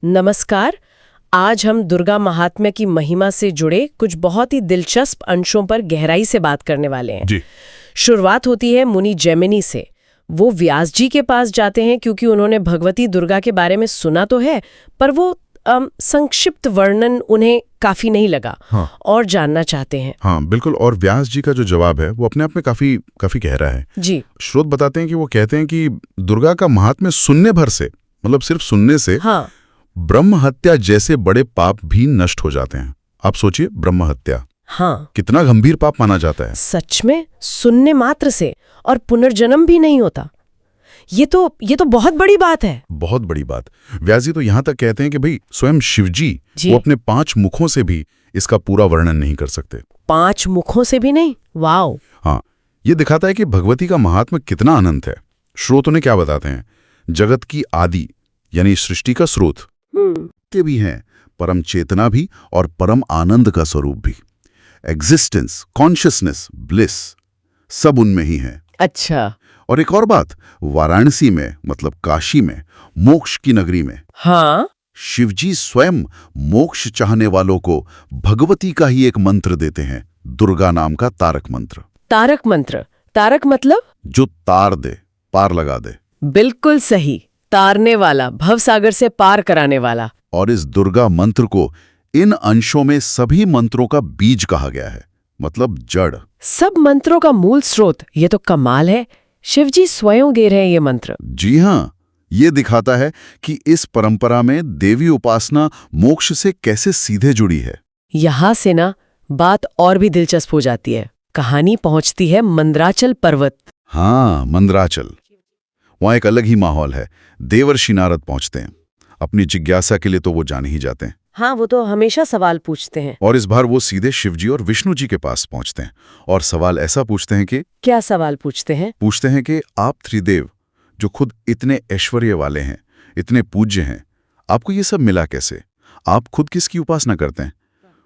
नमस्कार। आज हम दुर्गा महात्म्य की महिमा से जुड़े कुछ बहुत ही दिलचस्प अंशों पर गहराई से बात करने वाले हैं। जी। शुरुआत होती है मुनि जैमिनी से। वो व्यास जी के पास जाते हैं क्योंकि उन्होंने भगवती दुर्गा के बारे में सुना तो है, पर वो संक्षिप्त वर्णन उन्हें काफी नहीं लगा। हाँ। और जानना चाहते हैं। हाँ बिल्कुल। और व्यास जी का जो जवाब है वो अपने आप में काफी काफी गहरा है। जी। स्रोत बताते हैं कि वो कहते हैं कि दुर्गा का महात्म्य सुनने भर से, मतलब सिर्फ सुनने से, हाँ। ब्रह्म हत्या जैसे बड़े पाप भी नष्ट हो जाते हैं। आप सोचिए, ब्रह्म हत्या हाँ, कितना गंभीर पाप माना जाता है। सच में सुनने मात्र से, और पुनर्जन्म भी नहीं होता। ये तो बहुत बड़ी बात है। बहुत बड़ी बात। व्यास जी तो यहाँ तक कहते हैं कि भाई स्वयं शिवजी वो अपने 5 मुखों से भी इसका पूरा वर्णन नहीं कर सकते। 5 मुखों से भी नहीं? वाओ। हाँ, ये दिखाता है कि भगवती का महात्म्य कितना अनंत है। स्रोत उन्हें क्या बताते हैं? जगत की आदि यानी सृष्टि का स्रोत के भी हैं, परम चेतना भी और परम आनंद का स्वरूप भी। एग्जिस्टेंस, कॉन्शियसनेस, ब्लिस सब उनमें ही है। अच्छा। और एक और बात, वाराणसी में, मतलब काशी में, मोक्ष की नगरी में, हाँ। शिवजी स्वयं मोक्ष चाहने वालों को भगवती का ही एक मंत्र देते हैं, दुर्गा नाम का तारक मंत्र। तारक मंत्र? तारक मतलब? जो तार दे, पार लगा दे। बिल्कुल सही, तारने वाला, भवसागर से पार कराने वाला। और इस दुर्गा मंत्र को इन अंशों में सभी मंत्रों का बीज कहा गया है, मतलब जड़। सब मंत्रों का मूल स्रोत। ये तो कमाल है। शिवजी स्वयं गे रहे हैं ये मंत्र। जी हाँ, ये दिखाता है कि इस परंपरा में देवी उपासना मोक्ष से कैसे सीधे जुड़ी है। यहाँ से ना बात और भी दिलचस्प हो जाती है। कहानी पहुंचती है मंदराचल पर्वत। हाँ, मंदराचल। वहाँ एक अलग ही माहौल है। देवर्षि नारद पहुंचते हैं। अपनी जिज्ञासा के लिए तो वो जाने ही जाते हैं। हाँ, वो तो हमेशा सवाल पूछते हैं। और इस बार वो सीधे शिवजी और विष्णु जी के पास पहुंचते हैं और सवाल ऐसा पूछते हैं कि क्या सवाल पूछते हैं? पूछते हैं कि आप त्रिदेव जो खुद इतने ऐश्वर्य वाले हैं, इतने पूज्य हैं, आपको ये सब मिला कैसे? आप खुद किसकी उपासना करते हैं?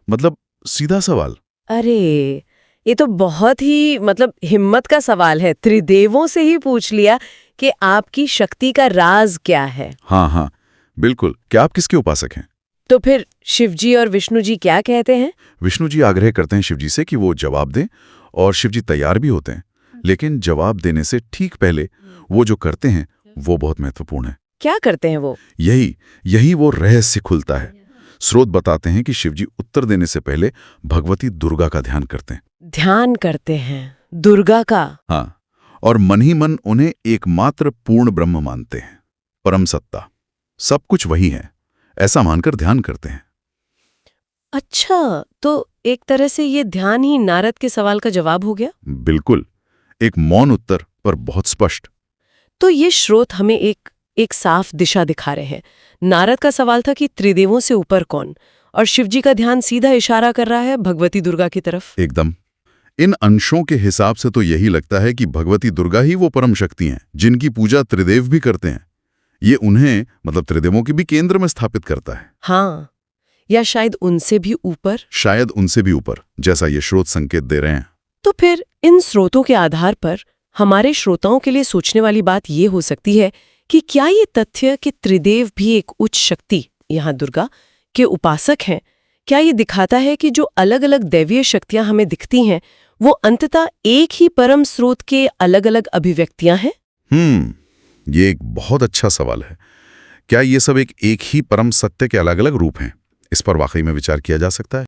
मतलब सीधा सवाल। अरे, ये तो बहुत ही हिम्मत का सवाल है। त्रिदेवों से ही पूछ लिया कि आपकी शक्ति का राज क्या है। हाँ हाँ बिल्कुल। क्या आप किसके उपासक हैं? तो फिर शिवजी और विष्णु जी क्या कहते हैं? विष्णु जी आग्रह करते हैं शिवजी से कि वो जवाब दें, और शिवजी तैयार भी होते हैं। लेकिन जवाब देने से ठीक पहले वो जो करते हैं वो बहुत महत्वपूर्ण है। क्या करते हैं वो? यही वो रहस्य खुलता है। स्रोत बताते हैं कि शिवजी उत्तर देने से पहले भगवती दुर्गा का ध्यान करते हैं। ध्यान करते हैं दुर्गा का? हाँ, और मन ही मन उन्हें एकमात्र पूर्ण ब्रह्म मानते हैं, परम सत्ता, सब कुछ वही है, ऐसा मानकर ध्यान करते हैं। अच्छा, तो एक तरह से ये ध्यान ही नारद के सवाल का जवाब हो गया। बिल्कुल, एक मौन उत्तर पर बहुत स्पष्ट। तो ये स्रोत हमें एक साफ दिशा दिखा रहे हैं। नारद का सवाल था कि त्रिदेवों से ऊपर कौन, और शिवजी का ध्यान सीधा इशारा कर रहा है भगवती दुर्गा की तरफ। एकदम। इन अंशों के हिसाब से तो यही लगता है कि भगवती दुर्गा ही वो परम शक्ति हैं जिनकी पूजा त्रिदेव भी करते हैं। ये उन्हें, मतलब त्रिदेवों के भी केंद्र में स्थापित करता है। हाँ, या शायद उनसे भी ऊपर। शायद उनसे भी ऊपर, जैसा ये स्रोत संकेत दे रहे हैं। तो फिर इन स्रोतों के आधार पर हमारे श्रोताओं के लिए सोचने वाली बात ये हो सकती है कि क्या ये तथ्य कि त्रिदेव भी एक उच्च शक्ति, यहाँ दुर्गा, के उपासक हैं, क्या ये दिखाता है कि जो अलग अलग दैवीय शक्तियां हमें दिखती हैं वो अंततः एक ही परम स्रोत के अलग अलग अभिव्यक्तियां हैं? ये एक बहुत अच्छा सवाल है। क्या ये सब एक ही परम सत्य के अलग अलग रूप हैं? इस पर वाकई में विचार किया जा सकता है।